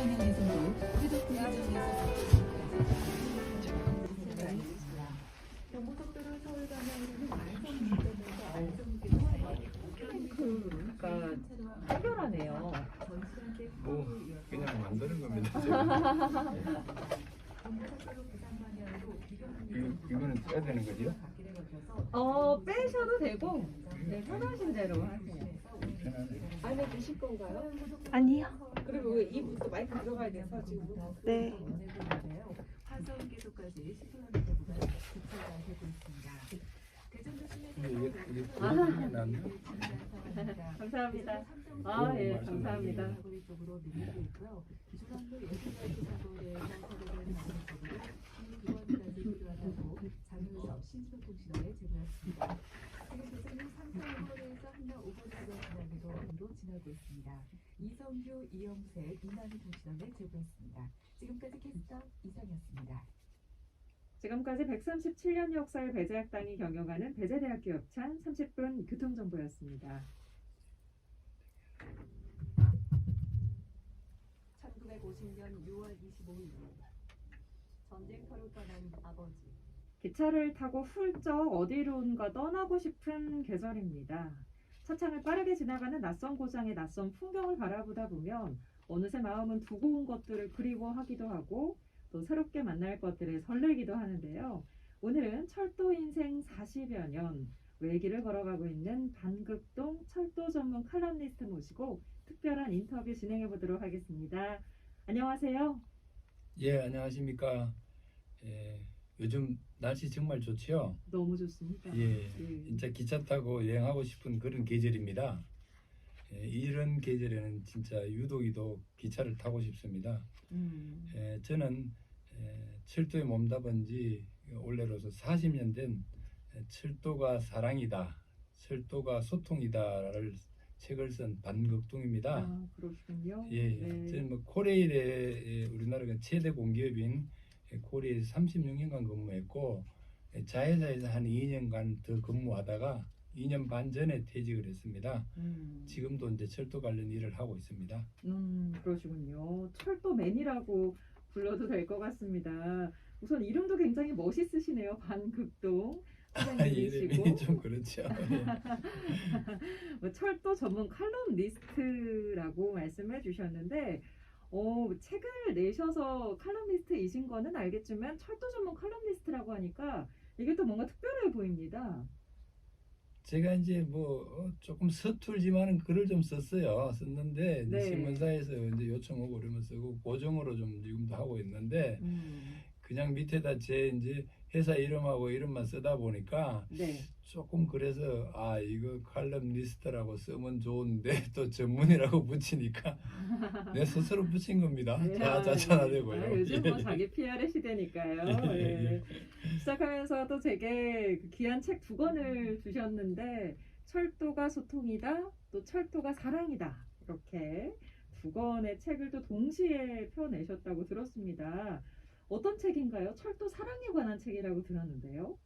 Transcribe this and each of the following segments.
방향에서도 해독 구간에서 경부고속도로 서울 방향으로는 그러니까 해결하네요. 뭐 그냥 만드는 겁니다. 이거는 써야 되는 거지요? 빼셔도 되고, 네, 편하신 대로 하세요. 편하네. 안에 드실 건가요? 아니요. 그리고 입 마이크 들어가야 돼서 지금. 네. 화성 계속까지 10km 구간 교차가 되고 있습니다. 대전 도심에서 이게 낫나? 감사합니다. 예, 감사합니다. 쪽으로 밀리고 있고요. 기존항로 예술가이드 사고에서 서울을 나는 쪽으로 기원까지 필요하다고 장윤석 신소통신원에 제보했습니다. 지금 대전은 삼성항로에서 한남 5번 구간 지나기로 지나고 있습니다. 이성규, 이영세, 이남희 통신원에 제보했습니다. 지금까지 캐스터 이상이었습니다. 지금까지 137년 역사의 배재학당이 경영하는 배재대학교 협찬 30분 교통정보였습니다. 1950년 6월 25일 전쟁터로 떠난 아버지. 기차를 타고 훌쩍 어디론가 떠나고 싶은 계절입니다. 차창을 빠르게 지나가는 낯선 고장의 낯선 풍경을 바라보다 보면 어느새 마음은 두고 온 것들을 그리워하기도 하고 또 새롭게 만날 것들에 설레기도 하는데요. 오늘은 철도 인생 40여 년 외길을 걸어가고 있는 반극동 철도 전문 칼럼니스트 모시고 특별한 인터뷰 진행해 보도록 하겠습니다. 안녕하세요. 예, 안녕하십니까. 요즘 날씨 정말 좋지요? 너무 좋습니다. 예, 진짜 기차 타고 여행하고 싶은 그런 계절입니다. 이런 계절에는 진짜 유독 기차를 타고 싶습니다. 저는 철도에 몸담은 지 올해로서 40년 된 철도가 사랑이다, 철도가 소통이다를 책을 쓴 반극동입니다. 그러시군요. 예, 네. 저는 뭐 코레일의 우리나라가 최대 공기업인 코레일 36년간 근무했고 자회사에서 한 2년간 더 근무하다가 2년 반 전에 퇴직을 했습니다. 지금도 이제 철도 관련 일을 하고 있습니다. 그러시군요. 철도맨이라고 불러도 될 것 같습니다. 우선 이름도 굉장히 멋있으시네요. 반극동. 이름이 좀 그렇죠. 철도 전문 칼럼니스트라고 말씀해 주셨는데 책을 내셔서 칼럼니스트이신 거는 알겠지만 철도 전문 칼럼니스트라고 하니까 이게 또 뭔가 특별해 보입니다. 제가 이제 뭐 조금 서툴지만은 글을 좀 썼는데 네. 신문사에서 이제 요청 오고 그러면 쓰고 고정으로 좀 지금도 하고 있는데 그냥 밑에다 제 이제 회사 이름하고 이름만 쓰다 보니까 네. 조금 그래서 이거 칼럼니스트라고 쓰면 좋은데 또 전문이라고 붙이니까 내 스스로 붙인 겁니다. 네, 자자자되고요. 요즘 뭐 자기 PR의 시대니까요. 예. 시작하면서 또 제게 그 귀한 책 2권을 주셨는데 철도가 소통이다, 또 철도가 사랑이다 이렇게 2권의 책을 또 동시에 펴내셨다고 들었습니다. 어떤 책인가요? 철도 사랑에 관한 책이라고 들었는데요.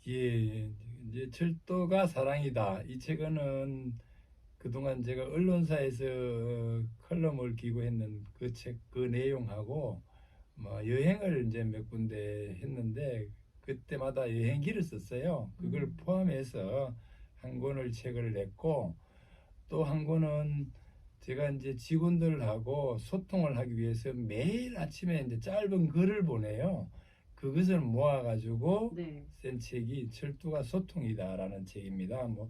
예, 이제 철도가 사랑이다. 이 책은 그동안 제가 언론사에서 컬럼을 기고했는 그 책 그 내용하고 뭐 여행을 이제 몇 군데 했는데 그때마다 여행기를 썼어요. 그걸 포함해서 한 권을 책을 냈고 또 한 권은 제가 이제 직원들하고 소통을 하기 위해서 매일 아침에 이제 짧은 글을 보내요. 그것을 모아가지고 네. 쓴 책이 철도가 소통이다라는 책입니다. 뭐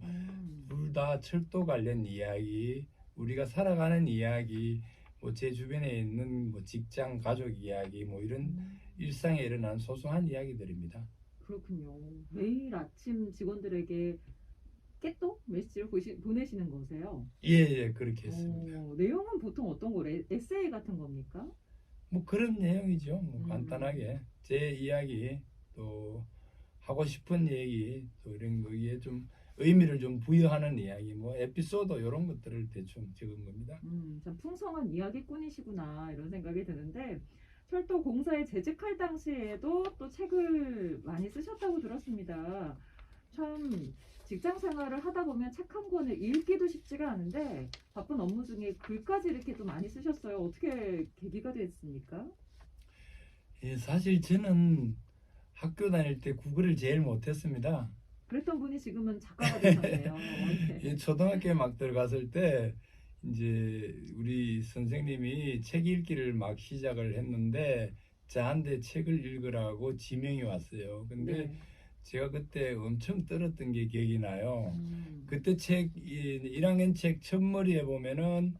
둘 다 철도 관련 이야기, 우리가 살아가는 이야기, 뭐 제 주변에 있는 뭐 직장, 가족 이야기, 뭐 이런 일상에 일어난 소소한 이야기들입니다. 그렇군요. 매일 아침 직원들에게 깨또 메시지를 보내시는 거세요? 예, 그렇게 했습니다. 내용은 보통 어떤 거래? 에세이 같은 겁니까? 뭐 그런 내용이죠. 뭐 간단하게 제 이야기 또 하고 싶은 얘기 또 이런 거기에 좀 의미를 좀 부여하는 이야기 뭐 에피소드 이런 것들을 대충 적은 겁니다. 참 풍성한 이야기꾼이시구나 이런 생각이 드는데 철도 공사에 재직할 당시에도 또 책을 많이 쓰셨다고 들었습니다. 참 직장 생활을 하다 보면 책 한 권을 읽기도 쉽지가 않은데 바쁜 업무 중에 글까지 이렇게 또 많이 쓰셨어요. 어떻게 계기가 됐습니까? 예, 사실 저는 학교 다닐 때 국어를 제일 못했습니다. 그랬던 분이 지금은 작가가 되셨네요. 이 초등학교에 막 들어갔을 때 이제 우리 선생님이 책 읽기를 막 시작을 했는데 저한테 책을 읽으라고 지명이 왔어요. 근데 네. 제가 그때 엄청 떨었던 게 기억이 나요. 음. 그때 책 1학년 책 첫머리에 보면은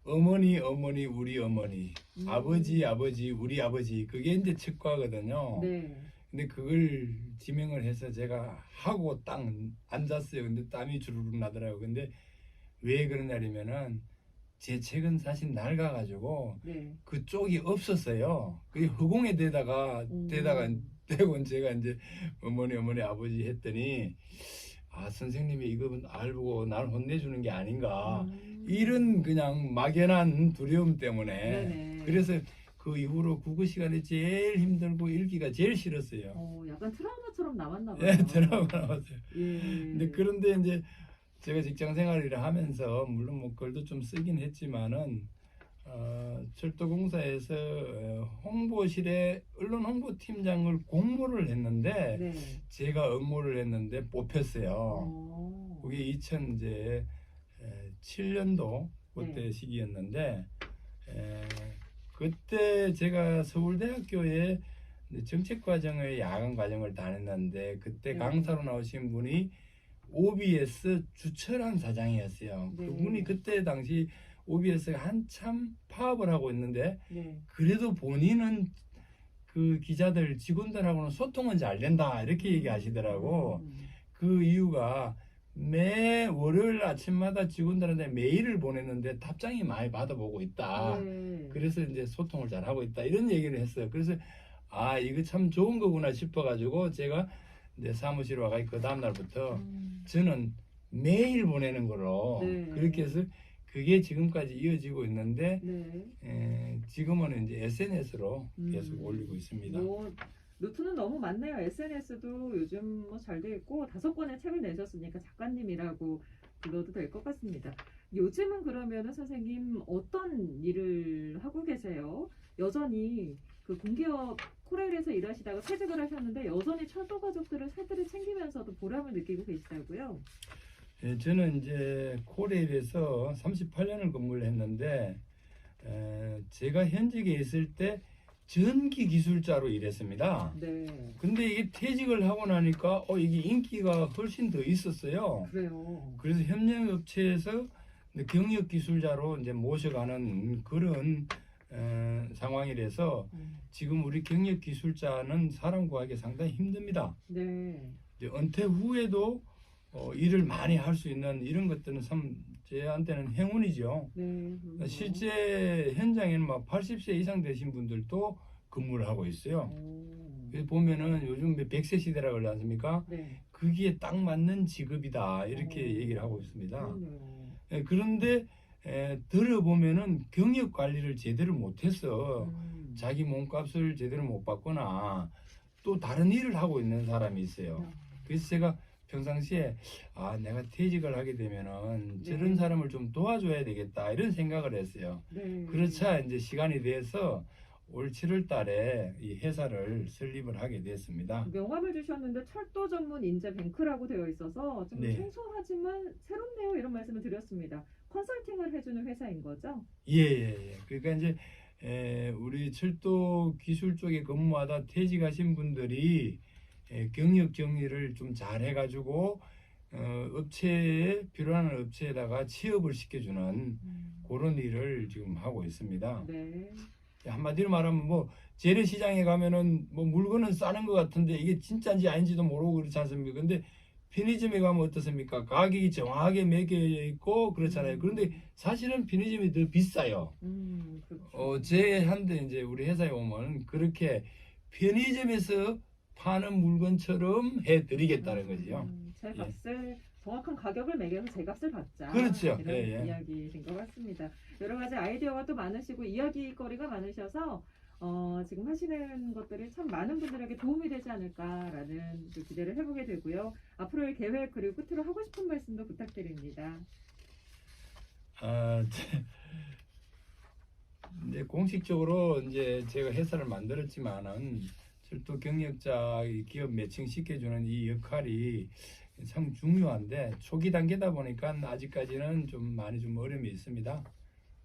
어머니 어머니 우리 어머니 아버지 아버지 우리 아버지 그게 이제 책과거든요. 네. 근데 그걸 지명을 해서 제가 하고 딱 앉았어요. 근데 땀이 주르륵 나더라고요. 근데 왜 그러냐면은 제 책은 사실 낡아가지고 네. 그쪽이 없었어요. 그게 허공에 대다가 대고 제가 이제 어머니 아버지 했더니 아 선생님이 이거는 알고 날 혼내주는 게 아닌가 이런 그냥 막연한 두려움 때문에 네네. 그래서 그 이후로 국어 시간에 제일 힘들고 읽기가 제일 싫었어요. 약간 트라우마처럼 남았나 봐요. 예, 드라마가 나왔어요. 예. 근데 그런데 이제 제가 직장 생활을 하면서 물론 뭐 글도 좀 쓰긴 했지만은 철도공사에서 홍보실에 언론 홍보팀장을 공모를 했는데 네. 제가 응모를 했는데 뽑혔어요. 그게 2007년도 그때 네. 시기였는데 그때 제가 서울대학교에 정책과정의 야간 과정을 다녔는데 그때 네. 강사로 나오신 분이 OBS 주철한 사장이었어요. 네. 그분이 그때 당시 OBS가 한참 파업을 하고 있는데 네. 그래도 본인은 그 기자들 직원들하고는 소통은 잘 된다 이렇게 얘기하시더라고. 그 이유가 매 월요일 아침마다 직원들한테 메일을 보냈는데 답장이 많이 받아보고 있다. 네. 그래서 이제 소통을 잘 하고 있다 이런 얘기를 했어요. 그래서 아 이거 참 좋은 거구나 싶어가지고 제가 이제 사무실 와가 그 다음 날부터 저는 메일 보내는 거로 네. 그렇게 해서 그게 지금까지 이어지고 있는데 네. 지금은 이제 SNS로 계속 올리고 있습니다. 루트는 너무 많네요. SNS도 요즘 뭐 잘 돼 있고 5권의 책을 내셨으니까 작가님이라고 불러도 될 것 같습니다. 요즘은 그러면은 선생님 어떤 일을 하고 계세요? 여전히 그 공기업 코레일에서 일하시다가 퇴직을 하셨는데 여전히 철도 가족들을 세대를 챙기면서도 보람을 느끼고 계시다고요? 예, 저는 이제 코레일에서 38년을 근무를 했는데 제가 현직에 있을 때 전기 기술자로 일했습니다. 네. 근데 이게 퇴직을 하고 나니까 이게 인기가 훨씬 더 있었어요. 그래요. 그래서 협력업체에서 경력 기술자로 이제 모셔가는 그런 상황이라서 지금 우리 경력 기술자는 사람 구하기 상당히 힘듭니다. 네. 이제 은퇴 후에도 일을 많이 할 수 있는 이런 것들은 참 저한테는 행운이죠. 네. 실제 현장에는 막 80세 이상 되신 분들도 근무를 하고 있어요. 그래서 보면은 요즘 100세 시대라고 그러지 않습니까? 네. 그게 딱 맞는 직업이다 이렇게 얘기를 하고 있습니다. 그런데 들어보면은 경력 관리를 제대로 못해서 자기 몸값을 제대로 못 받거나 또 다른 일을 하고 있는 사람이 있어요. 그래서 제가 평상시에 내가 퇴직을 하게 되면은 저런 사람을 좀 도와줘야 되겠다 이런 생각을 했어요. 네. 그렇자 이제 시간이 돼서 올 7월 달에 이 회사를 설립을 하게 됐습니다. 명함을 주셨는데 철도 전문 인재 뱅크라고 되어 있어서 좀 네. 생소하지만 새롭네요 이런 말씀을 드렸습니다. 컨설팅을 해주는 회사인 거죠? 예. 그러니까 이제 우리 철도 기술 쪽에 근무하다 퇴직하신 분들이 경력 정리를 좀 잘 해가지고 업체에 필요한 업체에다가 취업을 시켜주는 그런 일을 지금 하고 있습니다. 네. 한마디로 말하면 뭐 재래시장에 가면은 뭐 물건은 싸는 것 같은데 이게 진짜인지 아닌지도 모르고 그렇지 않습니까? 근데 편의점에 가면 어떻습니까? 가격이 정확하게 매겨져 있고 그렇잖아요. 그런데 사실은 편의점이 더 비싸요. 그렇죠. 제한테 이제 우리 회사에 오면 그렇게 편의점에서 파는 물건처럼 해드리겠다는 거지요. 제 값을 정확한 가격을 매겨서 제 값을 받자. 그렇죠. 이런 이야기이신 것 같습니다. 여러 가지 아이디어가 또 많으시고 이야기거리가 많으셔서 지금 하시는 것들이 참 많은 분들에게 도움이 되지 않을까라는 또 기대를 해보게 되고요. 앞으로의 계획 그리고 끝으로 하고 싶은 말씀도 부탁드립니다. 이제 공식적으로 이제 제가 회사를 만들었지만은 철도 경력자 기업 매칭 시켜주는 이 역할이 참 중요한데 초기 단계다 보니까 아직까지는 좀 많이 좀 어려움이 있습니다.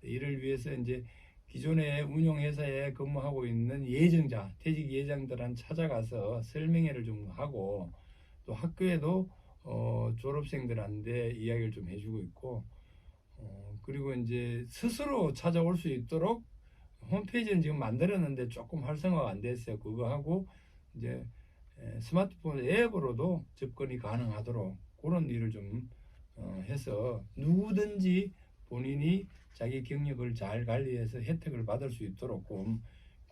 이를 위해서 이제 기존의 운용회사에 근무하고 있는 예정자, 퇴직 예정들한 찾아가서 설명회를 좀 하고 또 학교에도 졸업생들한테 이야기를 좀 해주고 있고 그리고 이제 스스로 찾아올 수 있도록 홈페이지는 지금 만들었는데 조금 활성화가 안 됐어요. 그거 하고 이제 스마트폰 앱으로도 접근이 가능하도록 그런 일을 좀 해서 누구든지 본인이 자기 경력을 잘 관리해서 혜택을 받을 수 있도록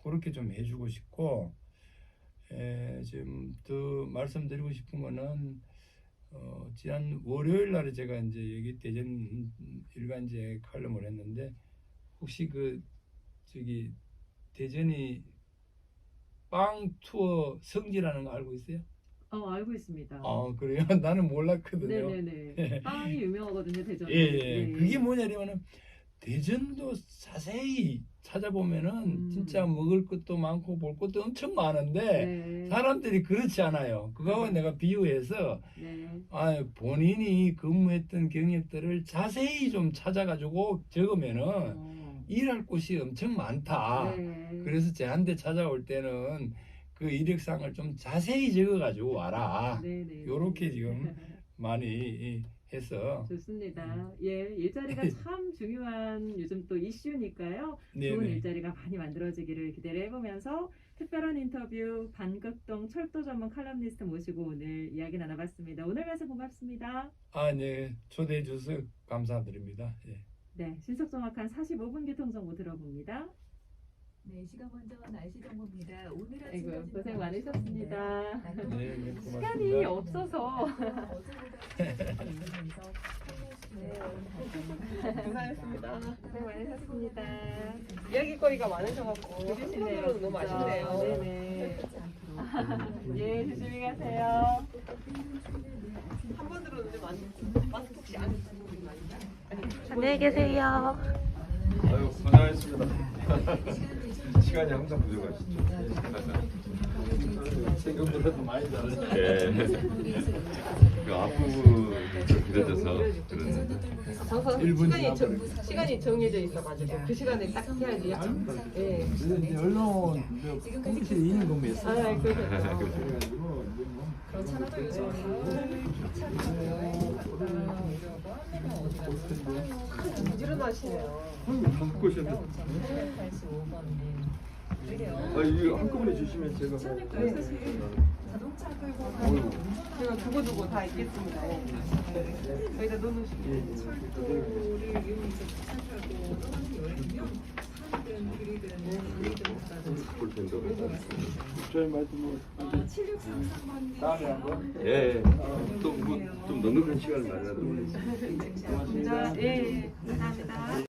그렇게 좀 해주고 싶고 지금 더 말씀드리고 싶은 거는 지난 월요일 날에 제가 이제 여기 대전 일간지에 칼럼을 했는데 혹시 저기 대전이 빵 투어 성지라는 거 알고 있어요? 알고 있습니다. 그래요? 나는 몰랐거든요. 네네네. 빵이 유명하거든요, 대전에. 예. 네. 그게 뭐냐면은 대전도 자세히 찾아보면은 진짜 먹을 것도 많고 볼 것도 엄청 많은데 네. 사람들이 그렇지 않아요. 그거하고 내가 비유해서 네. 본인이 근무했던 경력들을 자세히 좀 찾아가지고 적으면은 일할 곳이 엄청 많다. 네. 그래서 제한테 찾아올 때는 그 이력상을 좀 자세히 적어가지고 와라. 네네. 요렇게 지금 많이 해서 좋습니다. 예, 일자리가 참 중요한 요즘 또 이슈니까요. 좋은 네네. 일자리가 많이 만들어지기를 기대를 해보면서 특별한 인터뷰 반극동 철도 전문 칼럼니스트 모시고 오늘 이야기 나눠봤습니다. 오늘 말씀 고맙습니다. 네. 초대해 주셔서 감사드립니다. 예. 네, 신속 정확한 45분 교통정보 들어봅니다. 네, 시간 먼저 날씨 정보입니다. 오늘 아이고, 아침까지 고생 많으셨습니다. 네, 고맙습니다. 시간이 없어서. 감사했습니다. 고생 많으셨습니다. 이야기거리가 많으셔갖고 그러시네요. 한번으로 너무 진짜. 아쉽네요. 네네. 예, 조심히 가세요. 한 번 들었는데 마스크 혹시 안 쓰고 안녕히 계세요. 아유, 고생하셨습니다. 시간이 항상 부족하시죠. 생각보다도 많이 잘하셨어요. 네. 그 앞부분 좀 길어져서 그러는데. 항상 일분 시간이 정해져 있어가지고 그 시간에 딱 해야지. 예. 그래서 이제 언론 공실에 있는 건매였어요. 아, 그 부지런하시네요. 바꾸셨네. 이거 한꺼번에 주시면 제가. 제가 두고두고 다 있겠습니다. 여기다 넣어놓으시면. 철도를 이용해서 부산하고 떠나는 여행이요. 산이든 길이든 저희 말씀 7633번 다음에 한번. 예. 또 뭐 좀 넉넉한 시간을 마련하도록 하겠습니다. 예, 감사합니다.